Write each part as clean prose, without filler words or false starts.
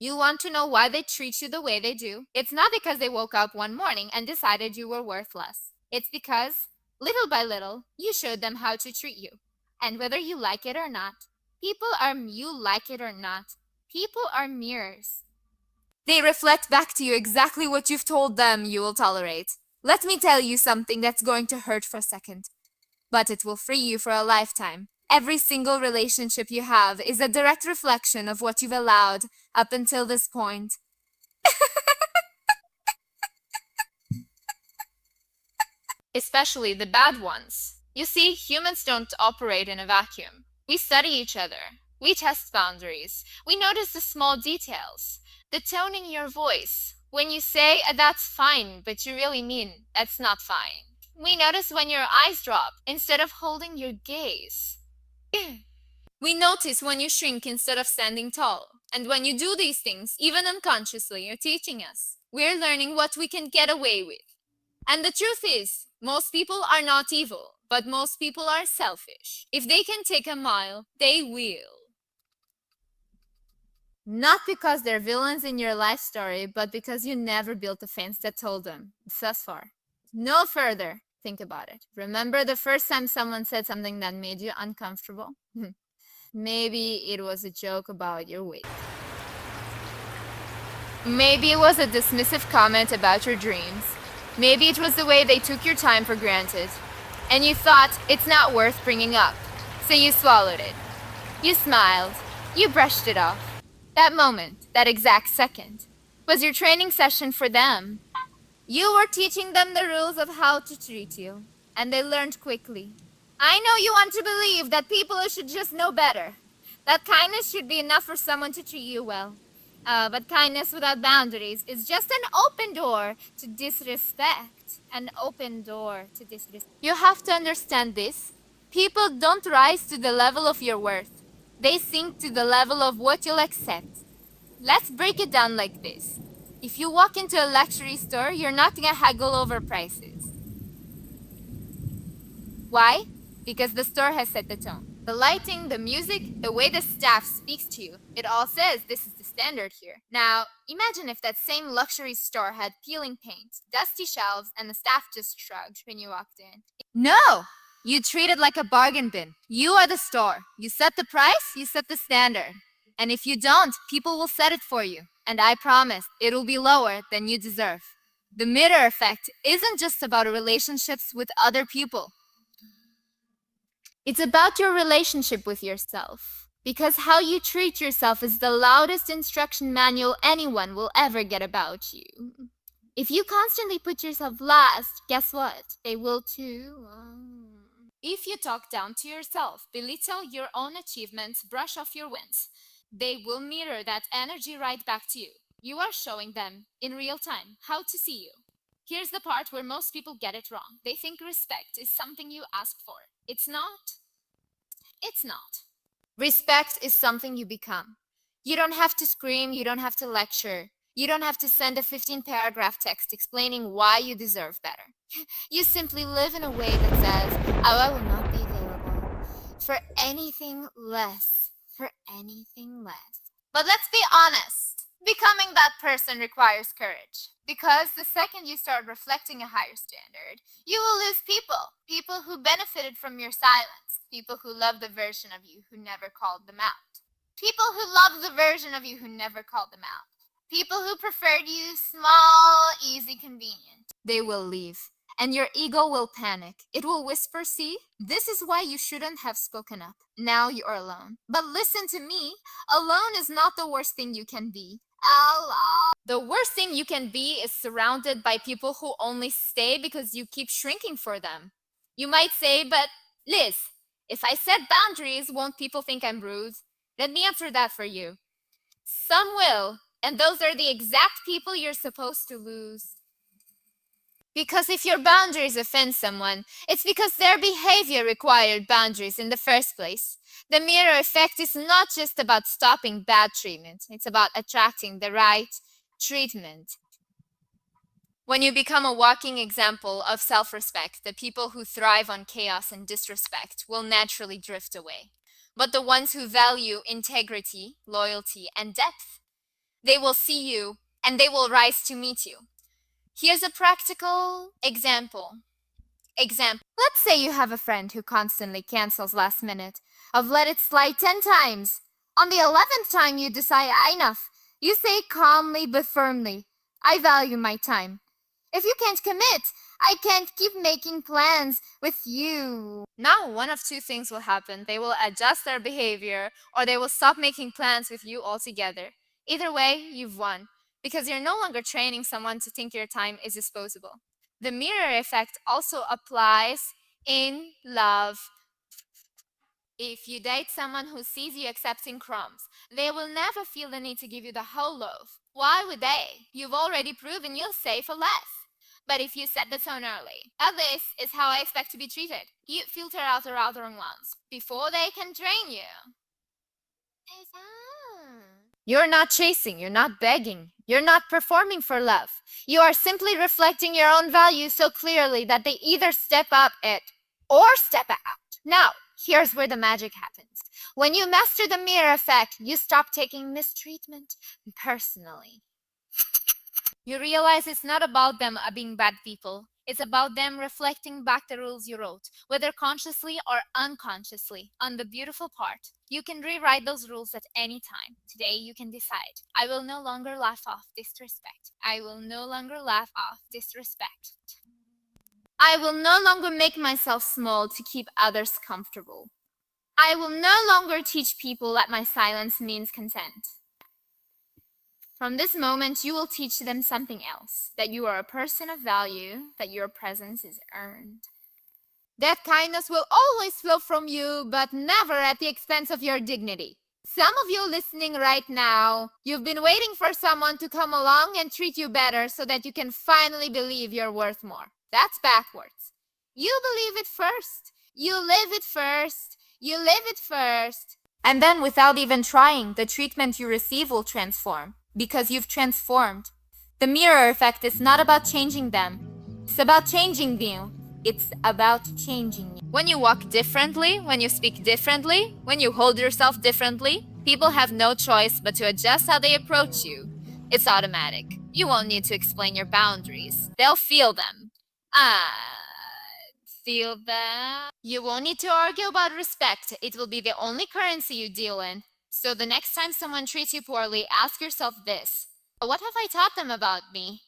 You want to know why they treat you the way they do? It's not because they woke up one morning and decided you were worthless. It's because, little by little, you showed them how to treat you. And whether you like it or not, you like it or not, people are mirrors. They reflect back to you exactly what you've told them you will tolerate. Let me tell you something that's going to hurt for a second, but it will free you for a lifetime. Every single relationship you have is a direct reflection of what you've allowed up until this point. Especially the bad ones. You see, humans don't operate in a vacuum. We study each other. We test boundaries. We notice the small details. The tone in your voice. When you say, that's fine, but you really mean, that's not fine. We notice when your eyes drop instead of holding your gaze. We notice when you shrink instead of standing tall. And when you do these things, even unconsciously, you're teaching us. We're learning what we can get away with. And the truth is, most people are not evil, but most people are selfish. If they can take a mile, they will. Not because they're villains in your life story, but because you never built a fence that told them, thus far. No further. Think about it. Remember the first time someone said something that made you uncomfortable? Maybe it was a joke about your weight. Maybe it was a dismissive comment about your dreams. Maybe it was the way they took your time for granted. And you thought it's not worth bringing up. So you swallowed it. You smiled. You brushed it off. That moment, that exact second, was your training session for them. You were teaching them the rules of how to treat you. And they learned quickly. I know you want to believe that people should just know better. That kindness should be enough for someone to treat you well. But kindness without boundaries is just an open door to disrespect. An open door to disrespect. You have to understand this. People don't rise to the level of your worth. They sink to the level of what you'll accept. Let's break it down like this. If you walk into a luxury store, you're not gonna haggle over prices. Why? Because the store has set the tone. The lighting, the music, the way the staff speaks to you, it all says this is the standard here. Now, imagine if that same luxury store had peeling paint, dusty shelves, and the staff just shrugged when you walked in. No! You treat it like a bargain bin. You are the store. You set the price, you set the standard. And if you don't, people will set it for you. And I promise, it'll be lower than you deserve. The mirror effect isn't just about relationships with other people. It's about your relationship with yourself. Because how you treat yourself is the loudest instruction manual anyone will ever get about you. If you constantly put yourself last, guess what? They will too. If you talk down to yourself, belittle your own achievements, brush off your wins, they will mirror that energy right back to you. You are showing them, in real time, how to see you. Here's the part where most people get it wrong. They think respect is something you ask for. It's not. It's not. Respect is something you become. You don't have to scream, you don't have to lecture. You don't have to send a 15-paragraph text explaining why you deserve better. You simply live in a way that says, oh, I will not be available for anything less. For anything less. But let's be honest. Becoming that person requires courage. Because the second you start reflecting a higher standard, you will lose people. People who benefited from your silence. People who love the version of you who never called them out. People who love the version of you who never called them out. People who preferred you small, easy, convenient. They will leave. And your ego will panic. It will whisper, see, this is why you shouldn't have spoken up. Now you're alone. But listen to me, alone is not the worst thing you can be. Alone. The worst thing you can be is surrounded by people who only stay because you keep shrinking for them. You might say, but Liz, if I set boundaries, won't people think I'm rude? Let me answer that for you. Some will, and those are the exact people you're supposed to lose. Because if your boundaries offend someone, it's because their behavior required boundaries in the first place. The mirror effect is not just about stopping bad treatment, it's about attracting the right treatment. When you become a walking example of self-respect, the people who thrive on chaos and disrespect will naturally drift away. But the ones who value integrity, loyalty, and depth, They will see you and they will rise to meet you. Here's a practical example. Let's say you have a friend who constantly cancels last minute. I've let it slide 10 times. On the 11th time, you decide, enough. You say calmly but firmly, I value my time. If you can't commit, I can't keep making plans with you. Now, one of two things will happen. They will adjust their behavior or they will stop making plans with you altogether. Either way, you've won because you're no longer training someone to think your time is disposable. The mirror effect also applies in love. If you date someone who sees you accepting crumbs, they will never feel the need to give you the whole loaf. Why would they? You've already proven you'll stay for less. But if you set the tone early, this is how I expect to be treated. You filter out the wrong ones before they can train you. You're not chasing, you're not begging, you're not performing for love. You are simply reflecting your own values so clearly that they either step up it or step out. Now, here's where the magic happens. When you master the mirror effect, you stop taking mistreatment personally. You realize it's not about them being bad people. It's about them reflecting back the rules you wrote, whether consciously or unconsciously. On the beautiful part, you can rewrite those rules at any time. Today, you can decide, I will no longer laugh off disrespect. I will no longer laugh off disrespect. I will no longer make myself small to keep others comfortable. I will no longer teach people that my silence means consent. From this moment, you will teach them something else, that you are a person of value, that your presence is earned. That kindness will always flow from you, but never at the expense of your dignity. Some of you listening right now, you've been waiting for someone to come along and treat you better so that you can finally believe you're worth more. That's backwards. You believe it first. You live it first. You live it first. And then, without even trying, the treatment you receive will transform. Because you've transformed. The mirror effect is not about changing them. It's about changing you. It's about changing you. When you walk differently, when you speak differently, when you hold yourself differently, people have no choice but to adjust how they approach you. It's automatic. You won't need to explain your boundaries. They'll feel them. Feel them. You won't need to argue about respect. It will be the only currency you deal in. So the next time someone treats you poorly, ask yourself this. What have I taught them about me?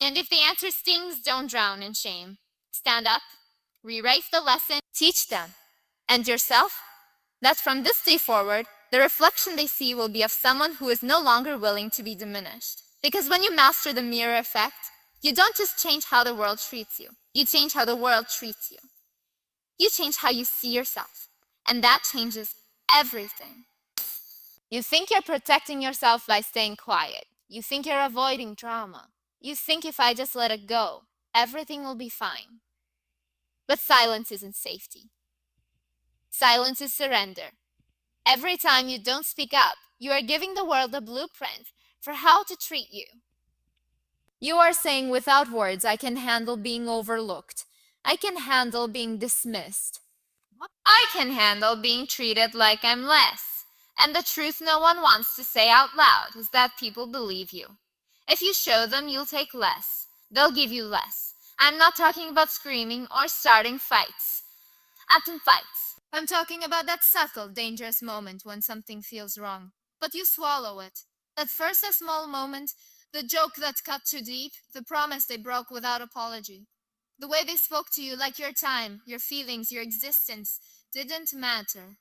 And if the answer stings, don't drown in shame. Stand up, rewrite the lesson, teach them. And yourself? That from this day forward, the reflection they see will be of someone who is no longer willing to be diminished. Because when you master the mirror effect, you don't just change how the world treats you. You change how the world treats you. You change how you see yourself. And that changes everything. You think you're protecting yourself by staying quiet. You think you're avoiding drama. You think if I just let it go, everything will be fine. But silence isn't safety. Silence is surrender. Every time you don't speak up, you are giving the world a blueprint for how to treat you. You are saying without words, I can handle being overlooked. I can handle being dismissed. I can handle being treated like I'm less. And the truth no one wants to say out loud is that people believe you. If you show them you'll take less, they'll give you less. I'm not talking about screaming or starting fights. I'm talking about that subtle, dangerous moment when something feels wrong, but you swallow it. That first a small moment, the joke that cut too deep, the promise they broke without apology. The way they spoke to you like your time, your feelings, your existence didn't matter.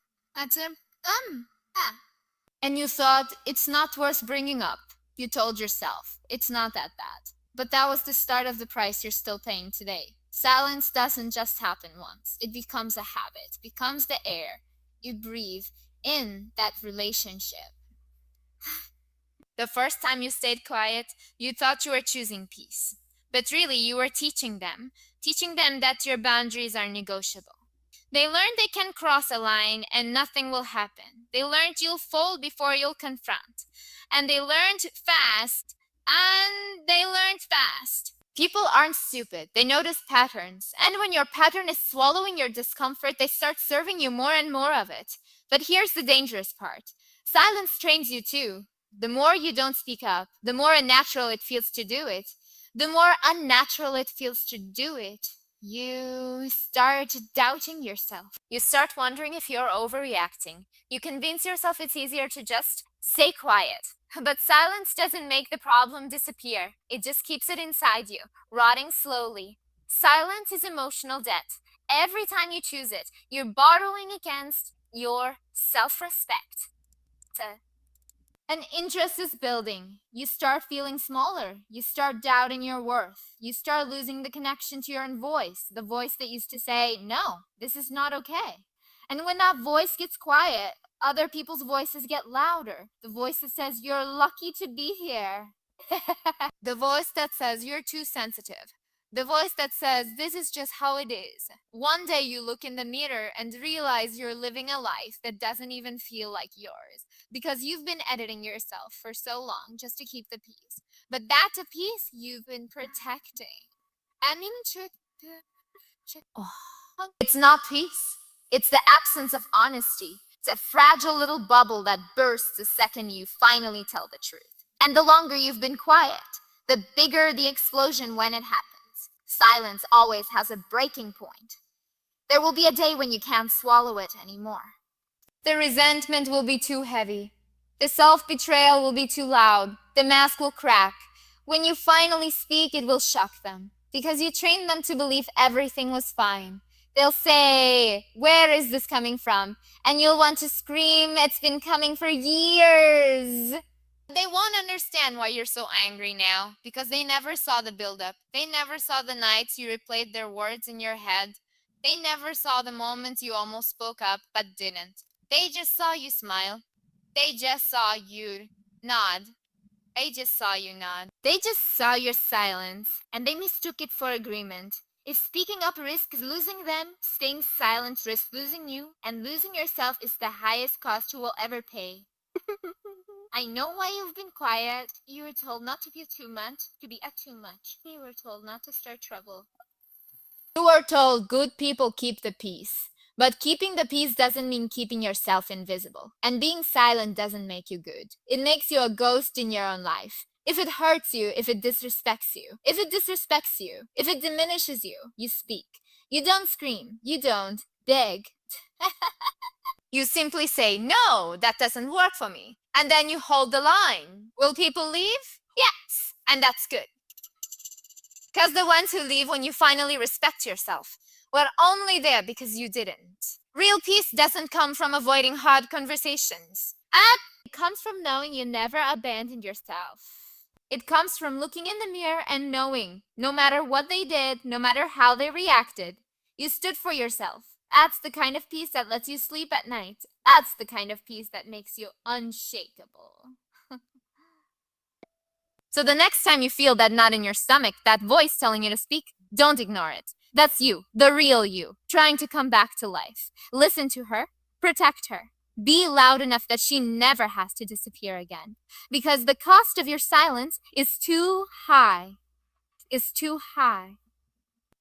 And you thought, it's not worth bringing up. You told yourself, it's not that bad. But that was the start of the price you're still paying today. Silence doesn't just happen once. It becomes a habit, becomes the air you breathe in that relationship. The first time you stayed quiet, you thought you were choosing peace. But really, you were teaching them that your boundaries are negotiable. They learned they can cross a line and nothing will happen. They learned you'll fold before you'll confront. And they learned fast. People aren't stupid. They notice patterns. And when your pattern is swallowing your discomfort, they start serving you more and more of it. But here's the dangerous part. Silence trains you too. The more you don't speak up, the more unnatural it feels to do it. The more unnatural it feels to do it, you start doubting yourself. You start wondering if you're overreacting. You convince yourself it's easier to just stay quiet. But silence doesn't make the problem disappear. It just keeps it inside you, rotting slowly. Silence is emotional debt. Every time you choose it, you're borrowing against your self-respect. An interest is building. You start feeling smaller. You start doubting your worth. You start losing the connection to your own voice, the voice that used to say, no, this is not okay. And when that voice gets quiet, other people's voices get louder. The voice that says, you're lucky to be here. The voice that says, you're too sensitive. The voice that says, this is just how it is. One day you look in the mirror and realize you're living a life that doesn't even feel like yours because you've been editing yourself for so long just to keep the peace. But that's a peace you've been protecting. And it's not peace. It's the absence of honesty. It's a fragile little bubble that bursts the second you finally tell the truth. And the longer you've been quiet, the bigger the explosion when it happens. Silence always has a breaking point. There will be a day when you can't swallow it anymore. The resentment will be too heavy. The self-betrayal will be too loud. The mask will crack. When you finally speak, it will shock them. Because you trained them to believe everything was fine. They'll say, where is this coming from? And you'll want to scream, it's been coming for years. They won't understand why you're so angry now, because they never saw the buildup. They never saw the nights you replayed their words in your head. They never saw the moments you almost spoke up but didn't. They just saw you smile. They just saw you nod. They just saw you nod. They just saw your silence, and they mistook it for agreement. If speaking up risks losing them, staying silent risks losing you, and losing yourself is the highest cost you will ever pay. I know why you've been quiet. You were told not to be too much, too much. You were told not to start trouble. You were told good people keep the peace. But keeping the peace doesn't mean keeping yourself invisible. And being silent doesn't make you good. It makes you a ghost in your own life. If it hurts you, if it disrespects you, if it diminishes you, you speak. You don't scream. You don't beg. You simply say, no, that doesn't work for me. And then you hold the line. Will people leave? Yes. And that's good. Because the ones who leave when you finally respect yourself were only there because you didn't. Real peace doesn't come from avoiding hard conversations. It comes from knowing you never abandoned yourself. It comes from looking in the mirror and knowing, no matter what they did, no matter how they reacted, you stood for yourself. That's the kind of peace that lets you sleep at night. That's the kind of peace that makes you unshakable. So the next time you feel that knot in your stomach, that voice telling you to speak, don't ignore it. That's you, the real you, trying to come back to life. Listen to her, protect her. Be loud enough that she never has to disappear again. Because the cost of your silence is too high.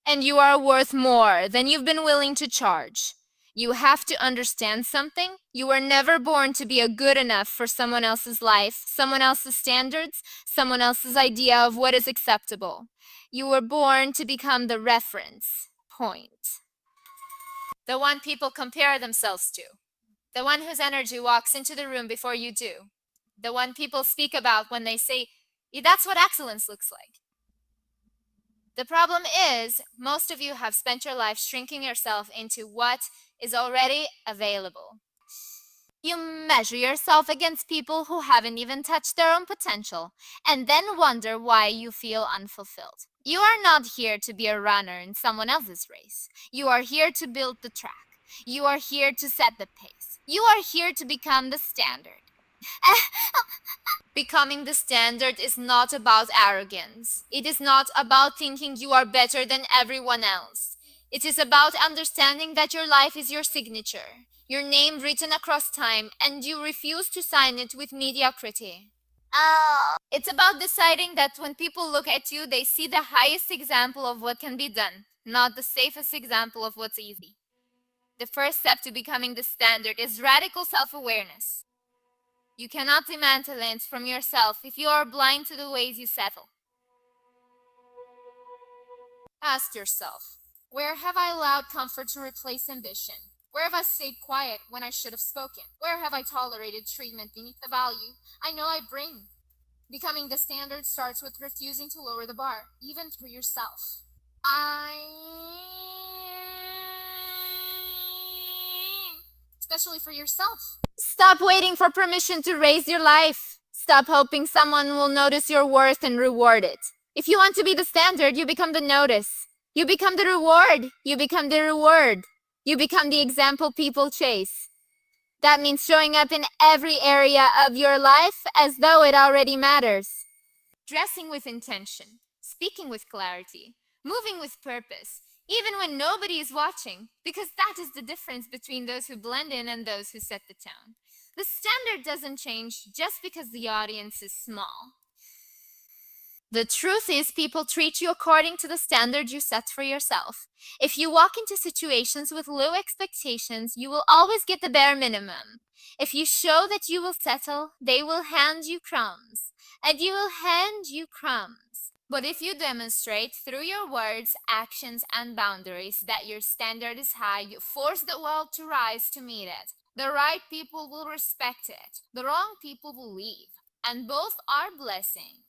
And you are worth more than you've been willing to charge. You have to understand something. You were never born to be a good enough for someone else's life, someone else's standards, someone else's idea of what is acceptable. You were born to become the reference point. The one people compare themselves to. The one whose energy walks into the room before you do. The one people speak about when they say, that's what excellence looks like. The problem is, most of you have spent your life shrinking yourself into what is already available. You measure yourself against people who haven't even touched their own potential, and then wonder why you feel unfulfilled. You are not here to be a runner in someone else's race. You are here to build the track. You are here to set the pace. You are here to become the standard. Becoming the standard is not about arrogance. It is not about thinking you are better than everyone else. It is about understanding that your life is your signature, your name written across time, and you refuse to sign it with mediocrity. It's about deciding that when people look at you, they see the highest example of what can be done, not the safest example of what's easy. The first step to becoming the standard is radical self-awareness. You cannot demand talent from yourself if you are blind to the ways you settle. Ask yourself, where have I allowed comfort to replace ambition? Where have I stayed quiet when I should have spoken? Where have I tolerated treatment beneath the value I know I bring? Becoming the standard starts with refusing to lower the bar, even for yourself. Especially for yourself. Stop waiting for permission to raise your life. Stop hoping someone will notice your worth and reward it. If you want to be the standard, you become the notice. You become the reward. You become the reward. You become the example people chase. That means showing up in every area of your life as though it already matters. Dressing with intention, speaking with clarity, moving with purpose, even when nobody is watching, because that is the difference between those who blend in and those who set the tone. The standard doesn't change just because the audience is small. The truth is, people treat you according to the standard you set for yourself. If you walk into situations with low expectations, you will always get the bare minimum. If you show that you will settle, they will hand you crumbs. And you will hand you crumbs. But if you demonstrate through your words, actions, and boundaries that your standard is high, you force the world to rise to meet it. The right people will respect it. The wrong people will leave. And both are blessings.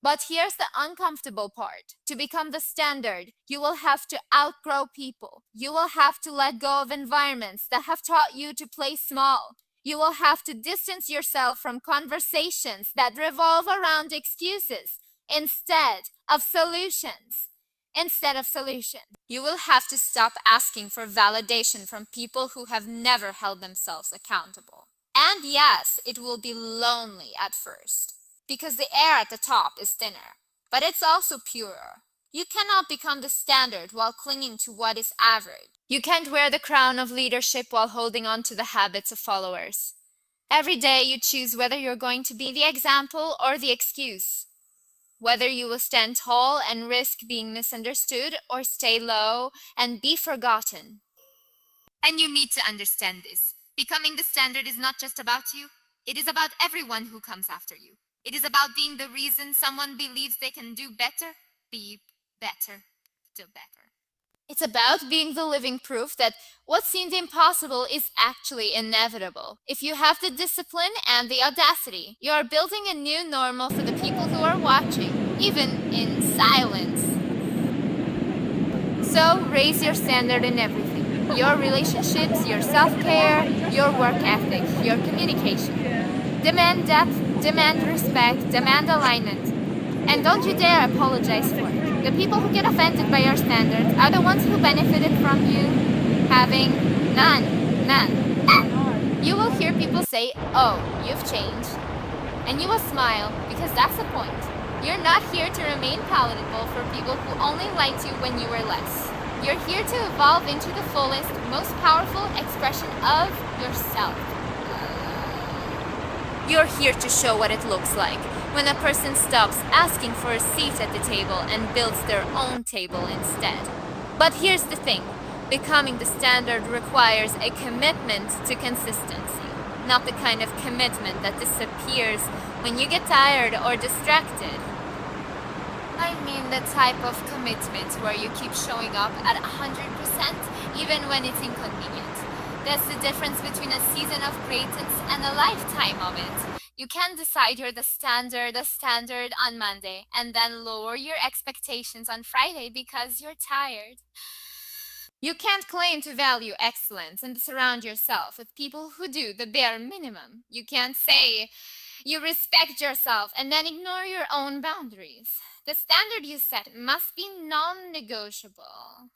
But here's the uncomfortable part. To become the standard, you will have to outgrow people. You will have to let go of environments that have taught you to play small. You will have to distance yourself from conversations that revolve around excuses instead of solutions. You will have to stop asking for validation from people who have never held themselves accountable. And yes, it will be lonely at first, because the air at the top is thinner, but it's also purer. You cannot become the standard while clinging to what is average. You can't wear the crown of leadership while holding on to the habits of followers. Every day you choose whether you're going to be the example or the excuse. Whether you will stand tall and risk being misunderstood or stay low and be forgotten. And you need to understand this. Becoming the standard is not just about you, it is about everyone who comes after you. It is about being the reason someone believes they can do better, be better, do better. It's about being the living proof that what seemed impossible is actually inevitable. If you have the discipline and the audacity, you are building a new normal for the people who are watching, even in silence. So raise your standard in everything. Your relationships, your self-care, your work ethic, your communication. Demand depth, demand respect, demand alignment. And don't you dare apologize for it. The people who get offended by your standards are the ones who benefited from you having none. You will hear people say, "Oh, you've changed." And you will smile, because that's the point. You're not here to remain palatable for people who only liked you when you were less. You're here to evolve into the fullest, most powerful expression of yourself. You're here to show what it looks like when a person stops asking for a seat at the table and builds their own table instead. But here's the thing. Becoming the standard requires a commitment to consistency, not the kind of commitment that disappears when you get tired or distracted. I mean the type of commitment where you keep showing up at 100% even when it's inconvenient. That's the difference between a season of greatness and a lifetime of it. You can't decide you're the standard on Monday and then lower your expectations on Friday because you're tired. You can't claim to value excellence and surround yourself with people who do the bare minimum. You can't say you respect yourself and then ignore your own boundaries. The standard you set must be non-negotiable.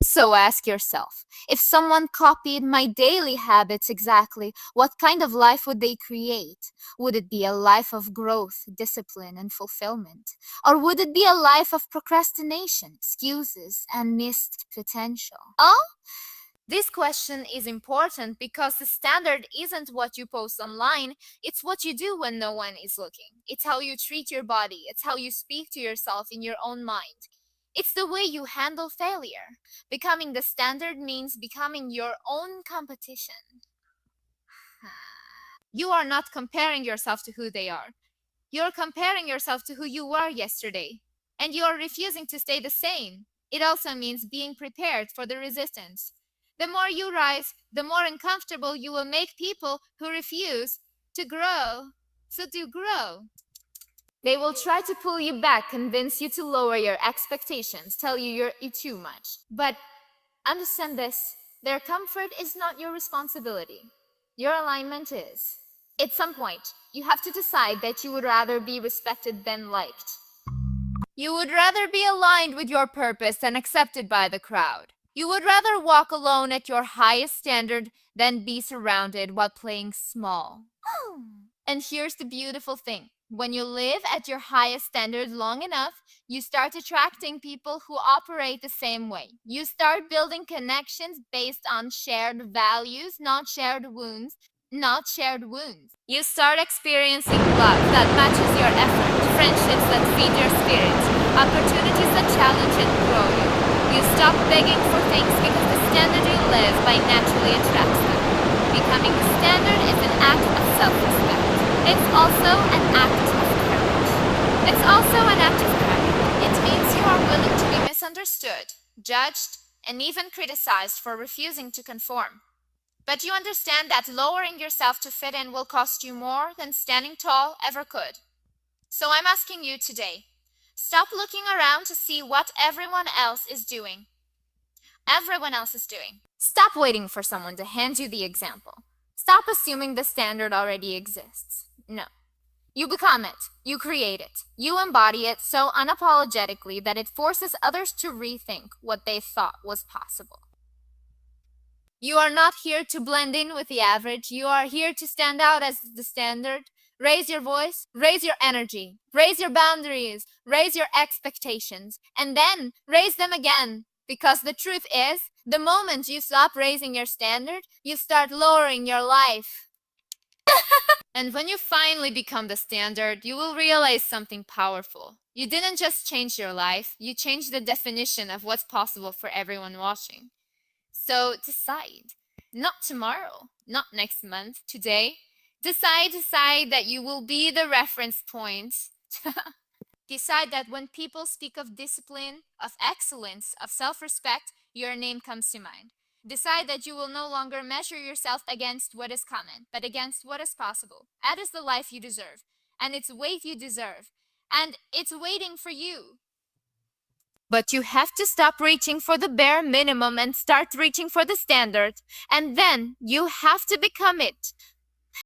So ask yourself, if someone copied my daily habits exactly, what kind of life would they create? Would it be a life of growth, discipline, and fulfillment? Or would it be a life of procrastination, excuses, and missed potential? Oh? This question is important because the standard isn't what you post online, it's what you do when no one is looking. It's how you treat your body, it's how you speak to yourself in your own mind. It's the way you handle failure. Becoming the standard means becoming your own competition. You are not comparing yourself to who they are. You're comparing yourself to who you were yesterday, and you're refusing to stay the same. It also means being prepared for the resistance. The more you rise, the more uncomfortable you will make people who refuse to grow. So do grow. They will try to pull you back, convince you to lower your expectations, tell you you're too much. But understand this, their comfort is not your responsibility. Your alignment is. At some point, you have to decide that you would rather be respected than liked. You would rather be aligned with your purpose than accepted by the crowd. You would rather walk alone at your highest standard than be surrounded while playing small. And here's the beautiful thing. When you live at your highest standard long enough, you start attracting people who operate the same way. You start building connections based on shared values, not shared wounds. Not shared wounds. You start experiencing love that matches your effort, friendships that feed your spirit, opportunities that challenge and grow you. You stop begging for things because the standard you live by naturally attracts them. Becoming the standard is an act of self-respect. It's also an act of courage. It's also an act of courage. It means you are willing to be misunderstood, judged, and even criticized for refusing to conform. But you understand that lowering yourself to fit in will cost you more than standing tall ever could. So I'm asking you today, stop looking around to see what everyone else is doing. Everyone else is doing. Stop waiting for someone to hand you the example. Stop assuming the standard already exists. No. You become it. You create it. You embody it so unapologetically that it forces others to rethink what they thought was possible. You are not here to blend in with the average. You are here to stand out as the standard. Raise your voice, raise your energy, raise your boundaries, raise your expectations, and then raise them again. Because the truth is, the moment you stop raising your standard, you start lowering your life. And when you finally become the standard, you will realize something powerful. You didn't just change your life, you changed the definition of what's possible for everyone watching. So decide. Not tomorrow, not next month, today. Decide that you will be the reference point. Decide that when people speak of discipline, of excellence, of self-respect, your name comes to mind. Decide that you will no longer measure yourself against what is common, but against what is possible. That is the life you deserve, and it's weight you deserve, and it's waiting for you. But you have to stop reaching for the bare minimum and start reaching for the standard. And then you have to become it.